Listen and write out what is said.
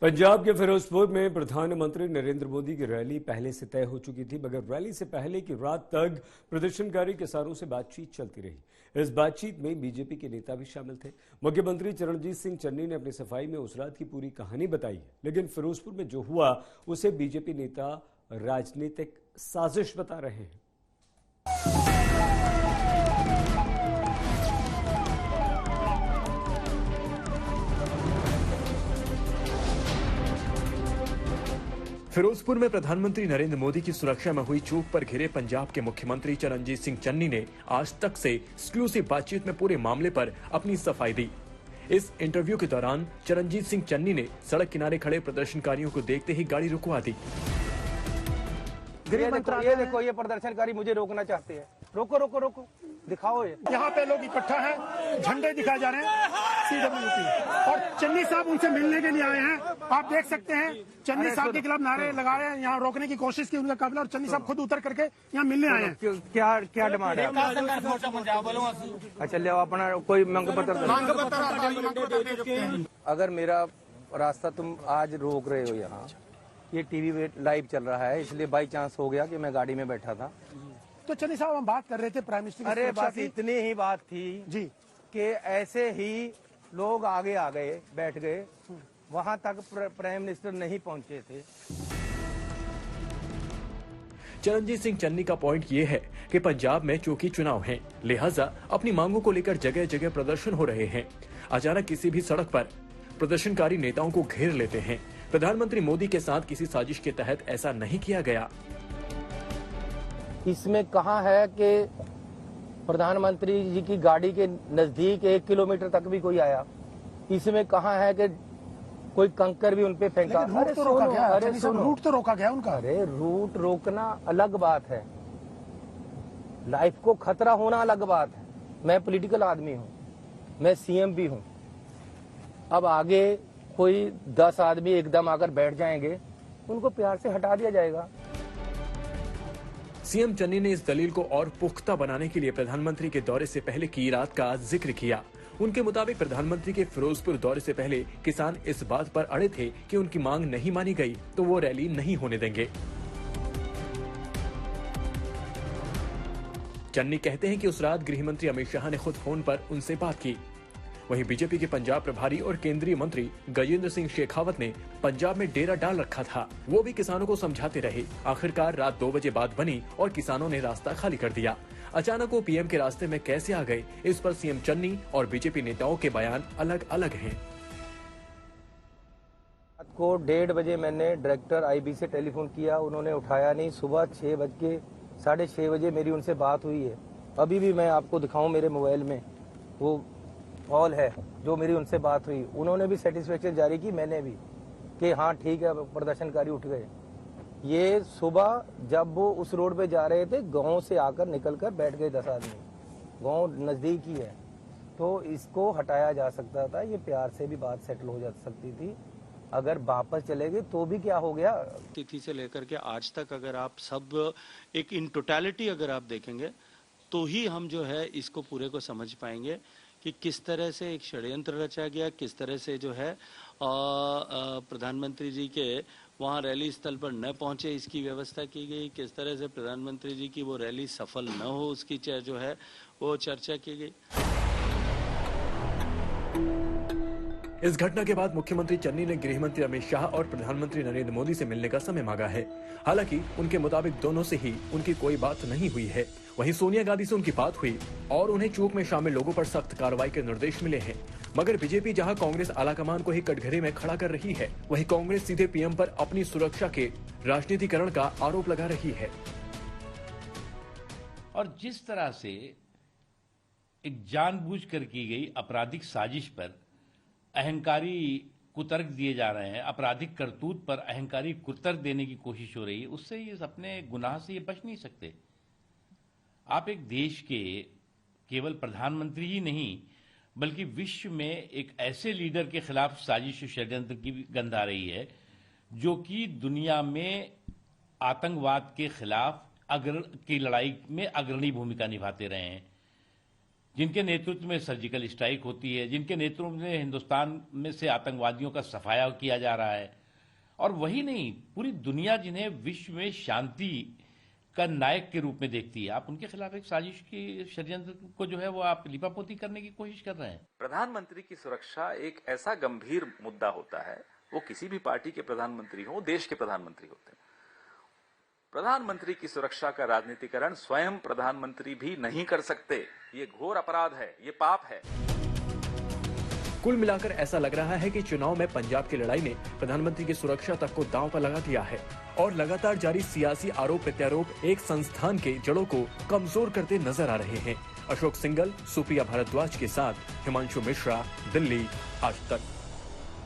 पंजाब के फिरोजपुर में प्रधानमंत्री नरेंद्र मोदी की रैली पहले से तय हो चुकी थी, मगर रैली से पहले की रात तक प्रदर्शनकारी किसानों से बातचीत चलती रही। इस बातचीत में बीजेपी के नेता भी शामिल थे। मुख्यमंत्री चरणजीत सिंह चन्नी ने अपनी सफाई में उस रात की पूरी कहानी बताई है, लेकिन फिरोजपुर में जो हुआ उसे बीजेपी नेता राजनीतिक साजिश बता रहे हैं। फिरोजपुर में प्रधानमंत्री नरेंद्र मोदी की सुरक्षा में हुई चूक पर घिरे पंजाब के मुख्यमंत्री चरणजीत सिंह चन्नी ने आज तक से एक्सक्लूसिव बातचीत में पूरे मामले पर अपनी सफाई दी। इस इंटरव्यू के दौरान चरणजीत सिंह चन्नी ने सड़क किनारे खड़े प्रदर्शनकारियों को देखते ही गाड़ी रुकवा दी। ये देखो, ये प्रदर्शनकारी मुझे रोकना चाहते हैं। रोको रोको रोको, दिखाओ। ये यहाँ पे लोग इकट्ठा हैं, झंडे दिखाए जा रहे हैं CWP, और चन्नी साहब उनसे मिलने के लिए आए हैं। आप देख सकते हैं चन्नी साहब के खिलाफ नारे लगा रहे हैं, यहाँ रोकने की कोशिश की उनका काफिला, और चन्नी साहब खुद उतर करके यहाँ मिलने आए हैं। क्या क्या डिमांड है? अच्छा, ले अपना कोई मांग पत्र। अगर मेरा रास्ता तुम आज रोक रहे हो, यहाँ ये टीवी पे लाइव चल रहा है, इसलिए बाई चांस हो गया कि मैं गाड़ी में बैठा था। तो चन्नी साहब, हम बात कर रहे थे प्राइम मिनिस्टर। अरे बस इतनी ही बात थी जी कि ऐसे ही लोग आगे आ गए, बैठ गए, वहां तक प्राइम मिनिस्टर नहीं पहुंचे थे। चरणजीत सिंह चन्नी का पॉइंट ये है कि पंजाब में चूंकि चुनाव हैं, लिहाजा अपनी मांगों को लेकर जगह जगह प्रदर्शन हो रहे हैं। अचानक किसी भी सड़क पर प्रदर्शनकारी नेताओं को घेर लेते हैं। प्रधानमंत्री मोदी के साथ किसी साजिश के तहत ऐसा नहीं किया गया। इसमें कहा है कि प्रधानमंत्री जी की गाड़ी के नजदीक 1 किलोमीटर तक भी कोई आया। इसमें कहा है कि कोई कंकर भी उनपे फेंका। रूट तो रोका गया। अरे रूट तो रोका गया उनका। अरे रूट रोकना अलग बात है, लाइफ को खतरा होना अलग बात है। मैं पॉलिटिकल आदमी हूँ, मैं सीएम भी हूँ। अब आगे कोई 10 आदमी एकदम आकर बैठ जाएंगे, उनको प्यार से हटा दिया जाएगा। सीएम चन्नी ने इस दलील को और पुख्ता बनाने के लिए प्रधानमंत्री के दौरे से पहले की रात का जिक्र किया। उनके मुताबिक प्रधानमंत्री के फिरोजपुर दौरे से पहले किसान इस बात पर अड़े थे कि उनकी मांग नहीं मानी गई तो वो रैली नहीं होने देंगे। चन्नी कहते हैं कि उस रात गृह मंत्री अमित शाह ने खुद फोन पर उनसे बात की। वहीं बीजेपी के पंजाब प्रभारी और केंद्रीय मंत्री गजेंद्र सिंह शेखावत ने पंजाब में डेरा डाल रखा था। वो भी किसानों को समझाते रहे। आखिरकार रात 2 बजे बात बनी और किसानों ने रास्ता खाली कर दिया। अचानक वो पीएम के रास्ते में कैसे आ गए, इस पर सीएम चन्नी और बीजेपी नेताओं के बयान अलग अलग हैं। रात को 1:30 बजे मैंने डायरेक्टर आईबी से टेलीफोन किया, उन्होंने उठाया नहीं। सुबह 6:30 बजे मेरी उनसे बात हुई है। अभी भी मैं आपको दिखाऊं, मेरे मोबाइल में वो कॉल है जो मेरी उनसे बात हुई। उन्होंने भी सेटिस्फेक्शन जारी की, मैंने भी, कि हाँ ठीक है, प्रदर्शनकारी उठ गए। ये सुबह जब वो उस रोड पे जा रहे थे, गांव से आकर निकलकर बैठ गए 10 आदमी। गांव नजदीक ही है, तो इसको हटाया जा सकता था। ये प्यार से भी बात सेटल हो जा सकती थी। अगर वापस चले गए तो भी क्या हो गया। तिथि से लेकर के आज तक अगर आप सब एक इन टोटलिटी अगर आप देखेंगे तो ही हम जो है इसको पूरे को समझ पाएंगे कि किस तरह से एक षड्यंत्र रचा गया, किस तरह से जो है प्रधानमंत्री जी के वहाँ रैली स्थल पर न पहुंचे इसकी व्यवस्था की गई, किस तरह से प्रधानमंत्री जी की वो रैली सफल न हो उसकी जो है वो चर्चा की गई। इस घटना के बाद मुख्यमंत्री चन्नी ने गृह मंत्री अमित शाह और प्रधानमंत्री नरेंद्र मोदी से मिलने का समय मांगा है। हालांकि उनके मुताबिक दोनों से ही उनकी कोई बात नहीं हुई है। वहीं सोनिया गांधी से उनकी बात हुई और उन्हें चूक में शामिल लोगों पर सख्त कार्रवाई के निर्देश मिले हैं। मगर बीजेपी जहां कांग्रेस आलाकमान को ही कटघरे में खड़ा कर रही है, वहीं कांग्रेस सीधे पीएम पर अपनी सुरक्षा के राजनीतिकरण का आरोप लगा रही है। और जिस तरह से एक जानबूझकर की गई आपराधिक साजिश पर अहंकारी कुतर्क दिए जा रहे हैं, आपराधिक करतूत पर अहंकारी कुतर्क देने की कोशिश हो रही है, उससे ये अपने गुनाह से ये बच नहीं सकते। आप एक देश के केवल प्रधानमंत्री ही नहीं बल्कि विश्व में एक ऐसे लीडर के खिलाफ साजिश षड्यंत्र की गंध आ रही है जो कि दुनिया में आतंकवाद के खिलाफ की लड़ाई में अग्रणी भूमिका निभाते रहे हैं। जिनके नेतृत्व में सर्जिकल स्ट्राइक होती है, जिनके नेतृत्व में हिंदुस्तान में से आतंकवादियों का सफाया किया जा रहा है, और वही नहीं पूरी दुनिया जिन्हें विश्व में शांति का नायक के रूप में देखती है, आप उनके खिलाफ एक साजिश की षड्यंत्र को जो है वो आप लिपापोती करने की कोशिश कर रहे हैं। प्रधानमंत्री की सुरक्षा एक ऐसा गंभीर मुद्दा होता है, वो किसी भी पार्टी के प्रधानमंत्री हो, देश के प्रधानमंत्री होते हैं। प्रधानमंत्री की सुरक्षा का राजनीतिकरण स्वयं प्रधानमंत्री भी नहीं कर सकते। ये घोर अपराध है, ये पाप है। कुल मिलाकर ऐसा लग रहा है कि चुनाव में पंजाब की लड़ाई ने प्रधानमंत्री की सुरक्षा तक को दांव पर लगा दिया है और लगातार जारी सियासी आरोप प्रत्यारोप एक संस्थान के जड़ों को कमजोर करते नजर आ रहे हैं। अशोक सिंघल, सुप्रिया भारद्वाज के साथ हिमांशु मिश्रा, दिल्ली, आज तक।